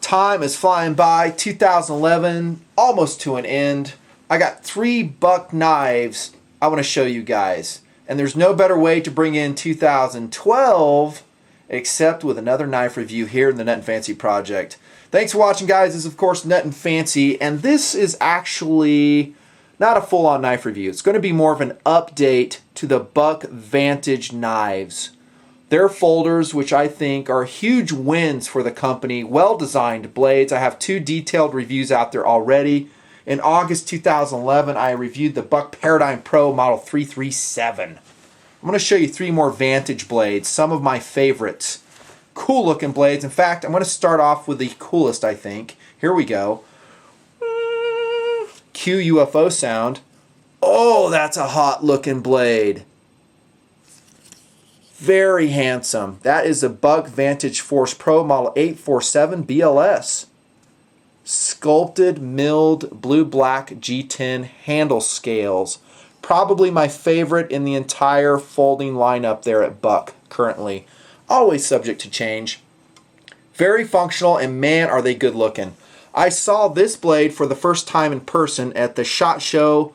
Time is flying by. 2011, almost to an end. I got 3 buck knives I want to show you guys. And there's no better way to bring in 2012 except with another knife review here in the Nutnfancy project. Thanks for watching, guys. This is, of course, Nutnfancy, and this is actually not a full-on knife review. It's going to be more of an update to the Buck Vantage knives. Their folders, which I think are huge wins for the company, well-designed blades. I have 2 detailed reviews out there already. In August 2011, I reviewed the Buck Paradigm Pro Model 337. I'm going to show you 3 more Vantage blades, some of my favorites. Cool looking blades. In fact, I'm going to start off with the coolest, I think. Here we go. Cue UFO sound. Oh, that's a hot looking blade. Very handsome. That is a Buck Vantage Force Pro Model 847 BLS. Sculpted, milled, blue-black G10 handle scales. Probably my favorite in the entire folding lineup there at Buck currently. Always subject to change. Very functional, and man, are they good looking. I saw this blade for the first time in person at the SHOT Show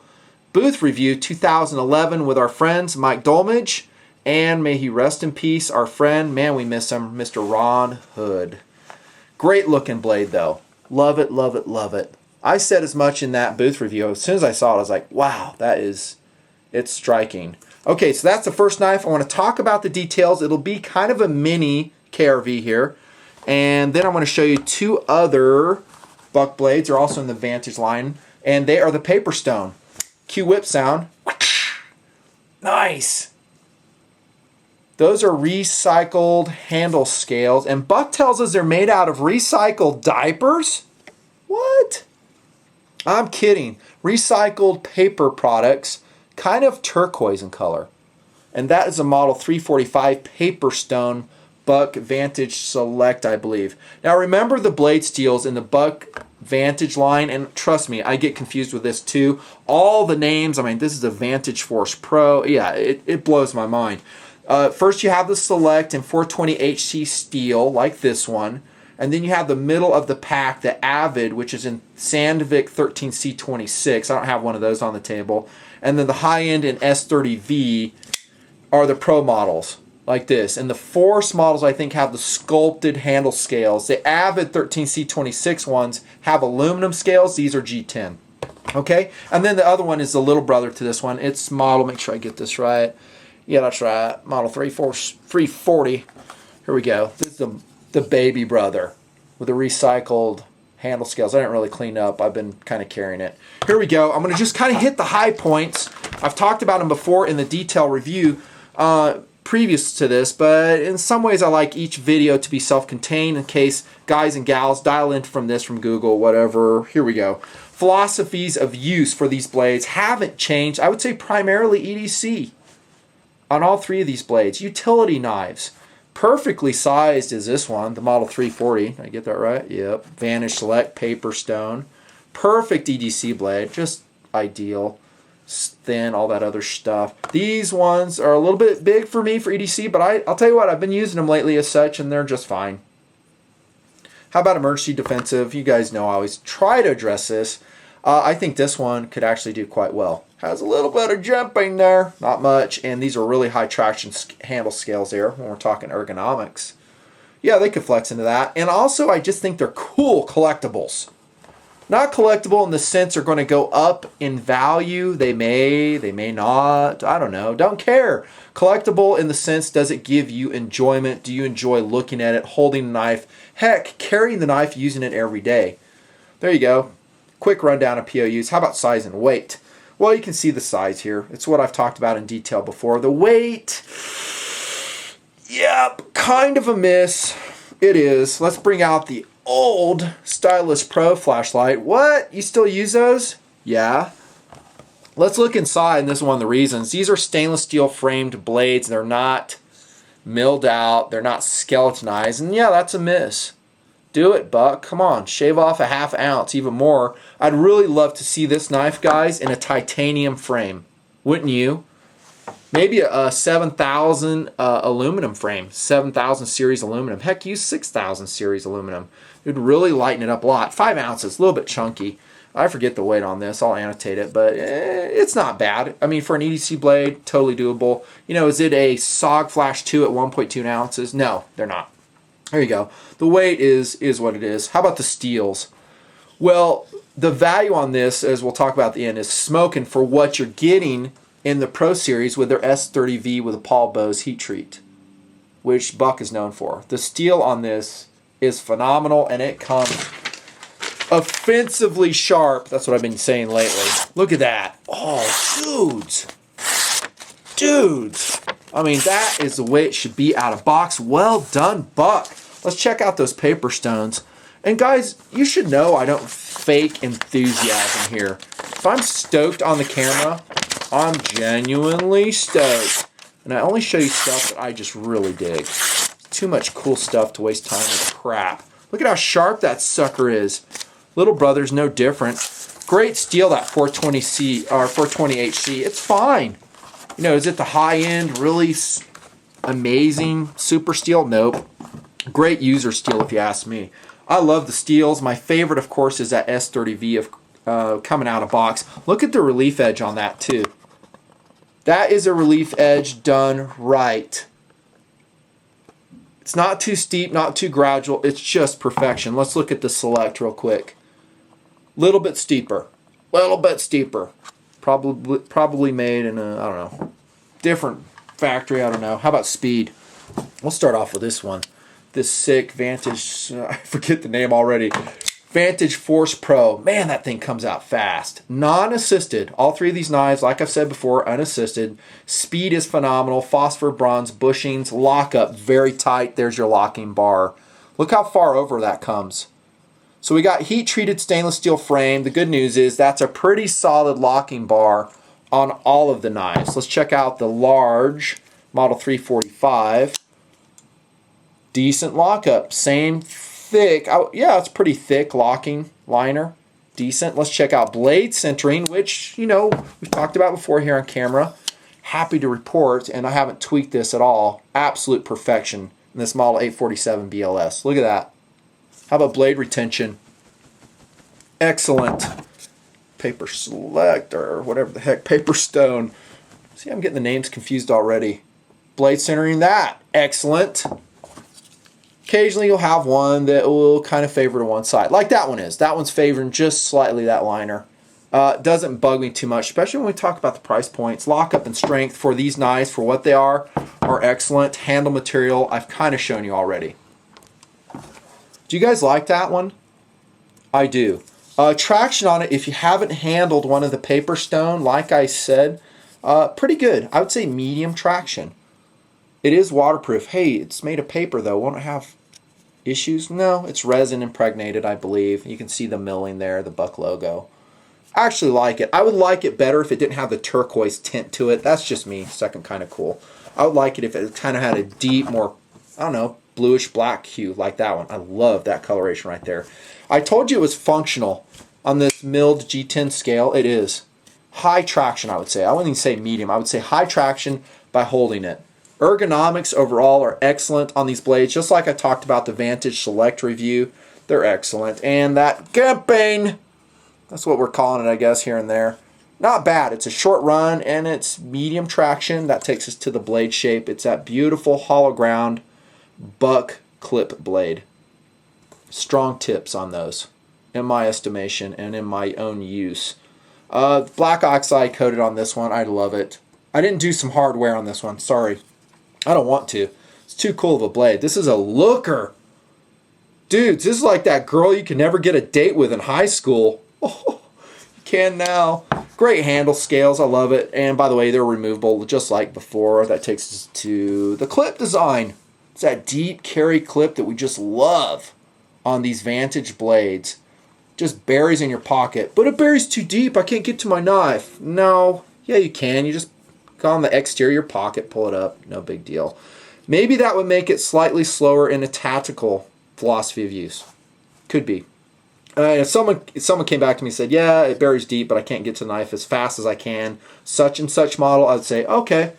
booth review 2011 with our friends Mike Dolmage, and may he rest in peace, our friend, man we miss him, Mr. Ron Hood. Great looking blade though. Love it, love it, love it. I said as much in that booth review. As soon as I saw it, I was like, wow, it's striking. Okay, so that's the first knife. I want to talk about the details. It'll be kind of a mini KRV here. And then I'm going to show you 2 other Buck blades. They're also in the Vantage line. And they are the Paperstone. Cue whip sound. Nice. Those are recycled handle scales. And Buck tells us they're made out of recycled diapers? What? I'm kidding. Recycled paper products, kind of turquoise in color. And that is a Model 345 Paperstone Buck Vantage Select, I believe. Now remember the blade steels in the Buck Vantage line, and trust me, I get confused with this too. All the names, I mean, this is a Vantage Force Pro. Yeah, it blows my mind. First you have the Select and 420 HC steel, like this one. And then you have the middle of the pack, the Avid, which is in Sandvik 13C26. I don't have one of those on the table. And then the high-end in S30V are the Pro models, like this. And the Force models, I think, have the sculpted handle scales. The Avid 13C26 ones have aluminum scales. These are G10. Okay? And then the other one is the little brother to this one. It's model, make sure I get this right. Yeah, that's right. Model 340. Here we go. This is the baby brother with the recycled handle scales. I didn't really clean up. I've been kind of carrying it. Here we go. I'm going to just kind of hit the high points. I've talked about them before in the detail review previous to this, but in some ways I like each video to be self-contained in case guys and gals dial in from this, from Google, whatever. Here we go. Philosophies of use for these blades haven't changed. I would say primarily EDC on all 3 of these blades. Utility knives. Perfectly sized is this one, the Model 340. Did I get that right? Yep. Vantage Select Paperstone. Perfect EDC blade. Just ideal. Thin, all that other stuff. These ones are a little bit big for me for EDC, but I'll tell you what, I've been using them lately as such, and they're just fine. How about emergency defensive? You guys know I always try to address this. I think this one could actually do quite well. Has a little bit of jumping there, not much, and these are really high traction handle scales there when we're talking ergonomics. Yeah, they could flex into that. And also, I just think they're cool collectibles. Not collectible in the sense they're going to go up in value. They may not. I don't know. Don't care. Collectible in the sense, does it give you enjoyment? Do you enjoy looking at it, holding the knife? Heck, carrying the knife, using it every day. There you go. Quick rundown of POUs. How about size and weight? Well, you can see the size here. It's what I've talked about in detail before. The weight, yep, kind of a miss. It is. Let's bring out the old Stylus Pro flashlight. What? You still use those? Yeah. Let's look inside, and this is one of the reasons. These are stainless steel framed blades. They're not milled out. They're not skeletonized. And yeah, that's a miss. Do it, Buck. Come on. Shave off a ½ ounce, even more. I'd really love to see this knife, guys, in a titanium frame. Wouldn't you? Maybe a 7,000 aluminum frame, 7,000 series aluminum. Heck, use 6,000 series aluminum. It would really lighten it up a lot. 5 ounces, a little bit chunky. I forget the weight on this. I'll annotate it, but it's not bad. I mean, for an EDC blade, totally doable. You know, is it a SOG Flash 2 at 1.2 ounces? No, they're not. There you go. The weight is what it is. How about the steels? Well, the value on this, as we'll talk about at the end, is smoking for what you're getting in the Pro Series with their S30V with a Paul Bose heat treat, which Buck is known for. The steel on this is phenomenal, and it comes offensively sharp. That's what I've been saying lately. Look at that. Oh, dudes. I mean, that is the way it should be out of box. Well done, Buck. Let's check out those Paperstones. And guys, you should know I don't fake enthusiasm here. If I'm stoked on the camera, I'm genuinely stoked. And I only show you stuff that I just really dig. Too much cool stuff to waste time with crap. Look at how sharp that sucker is. Little brother's no different. Great steel, that 420C or 420HC. It's fine. You know, is it the high end, really amazing super steel? Nope. Great user steel if you ask me. I love the steels. My favorite, of course, is that S30V of coming out of box. Look at the relief edge on that too. That is a relief edge done right. It's not too steep, not too gradual. It's just perfection. Let's look at the Select real quick. Little bit steeper. Little bit steeper. Probably made in a, I don't know, different factory. I don't know. How about speed? We'll start off with this one. This sick Vantage, I forget the name already. Vantage Force Pro. Man, that thing comes out fast. Non-assisted. All three of these knives, like I've said before, unassisted. Speed is phenomenal. Phosphor bronze bushings. Lockup, very tight. There's your locking bar. Look how far over that comes. So we got heat-treated stainless steel frame. The good news is that's a pretty solid locking bar on all of the knives. Let's check out the large Model 345. Decent lockup. Same thick. Yeah, it's pretty thick locking liner. Decent. Let's check out blade centering, which, you know, we've talked about before here on camera. Happy to report, and I haven't tweaked this at all. Absolute perfection in this Model 847 BLS. Look at that. How about blade retention? Excellent. Paper Select or whatever the heck. Paperstone. See, I'm getting the names confused already. Blade centering that. Excellent. Occasionally you'll have one that will kind of favor to one side. Like that one is. That one's favoring just slightly that liner. Doesn't bug me too much, especially when we talk about the price points. Lockup and strength for these knives, for what they are excellent. Handle material, I've kind of shown you already. Do you guys like that one? I do. Traction on it, if you haven't handled one of the Paperstone, like I said, pretty good. I would say medium traction. It is waterproof. Hey, it's made of paper though. Won't it have issues? No, it's resin impregnated, I believe. You can see the milling there, the Buck logo. I actually like it. I would like it better if it didn't have the turquoise tint to it. That's just me. Second kind of cool. I would like it if it kind of had a deep, more, I don't know, bluish black hue like that one. I love that coloration right there. I told you it was functional on this milled G10 scale. It is. High traction, I would say. I wouldn't even say medium. I would say high traction by holding it. Ergonomics overall are excellent on these blades. Just like I talked about the Vantage Select review, they're excellent. And that campaign, that's what we're calling it, I guess, here and there. Not bad. It's a short run and it's medium traction. That takes us to the blade shape. It's that beautiful hollow ground Buck clip blade. Strong tips on those, in my estimation and in my own use. Black oxide coated on this one. I love it. I didn't do some hard wear on this one. Sorry. I don't want to. It's too cool of a blade. This is a looker. Dudes, this is like that girl you can never get a date with in high school. Oh, you can now. Great handle scales. I love it. And by the way, they're removable just like before. That takes us to the clip design. It's that deep carry clip that we just love on these Vantage blades. Just buries in your pocket. But it buries too deep. I can't get to my knife. No. Yeah, you can. You just go on the exterior pocket, pull it up. No big deal. Maybe that would make it slightly slower in a tactical philosophy of use. Could be. If someone came back to me and said, yeah, it buries deep, but I can't get to the knife as fast as I can, such and such model, I'd say, okay.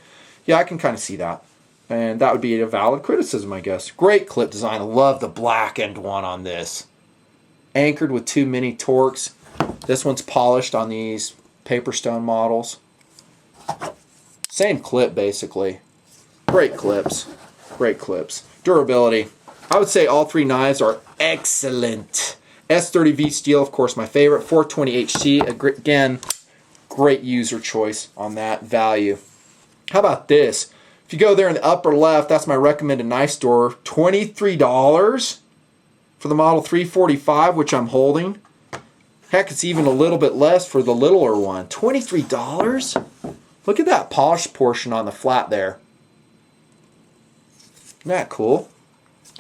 Yeah, I can kind of see that. And that would be a valid criticism, I guess. Great clip design. I love the blackened one on this. Anchored with 2 mini Torx. This one's polished on these Paperstone models. Same clip, basically. Great clips. Great clips. Durability. I would say all 3 knives are excellent. S30V steel, of course, my favorite. 420 HT. Again, great user choice on that value. How about this? If you go there in the upper left, that's my recommended knife store. $23 for the model 345, which I'm holding. Heck, it's even a little bit less for the littler one. $23? Look at that polished portion on the flat there. Isn't that cool?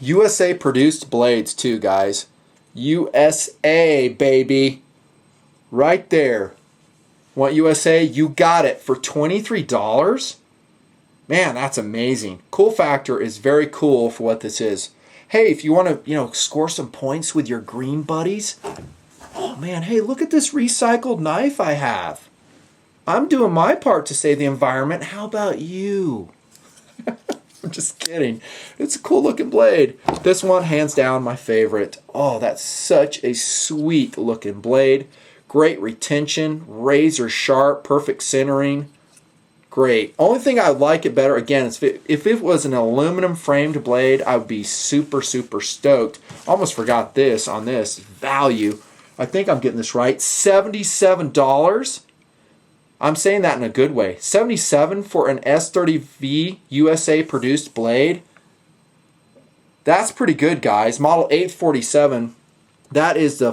USA produced blades too, guys. USA, baby. Right there. Want USA? You got it for $23? Man, that's amazing. Cool factor is very cool for what this is. Hey, if you want to, score some points with your green buddies. Oh man, hey, look at this recycled knife I have. I'm doing my part to save the environment. How about you? I'm just kidding. It's a cool looking blade. This one, hands down, my favorite. Oh, that's such a sweet looking blade. Great retention, razor sharp, perfect centering. Great. Only thing I would like it better, again, is if it was an aluminum framed blade, I would be super, super stoked. Almost forgot this on this value. I think I'm getting this right. $77. I'm saying that in a good way. $77 for an S30V USA produced blade. That's pretty good, guys. Model 847. That is the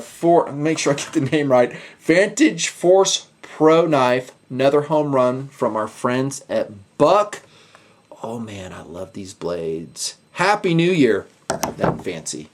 make sure I get the name right. Vantage Force Pro knife. Another home run from our friends at Buck. Oh man, I love these blades. Happy New Year, Nutnfancy.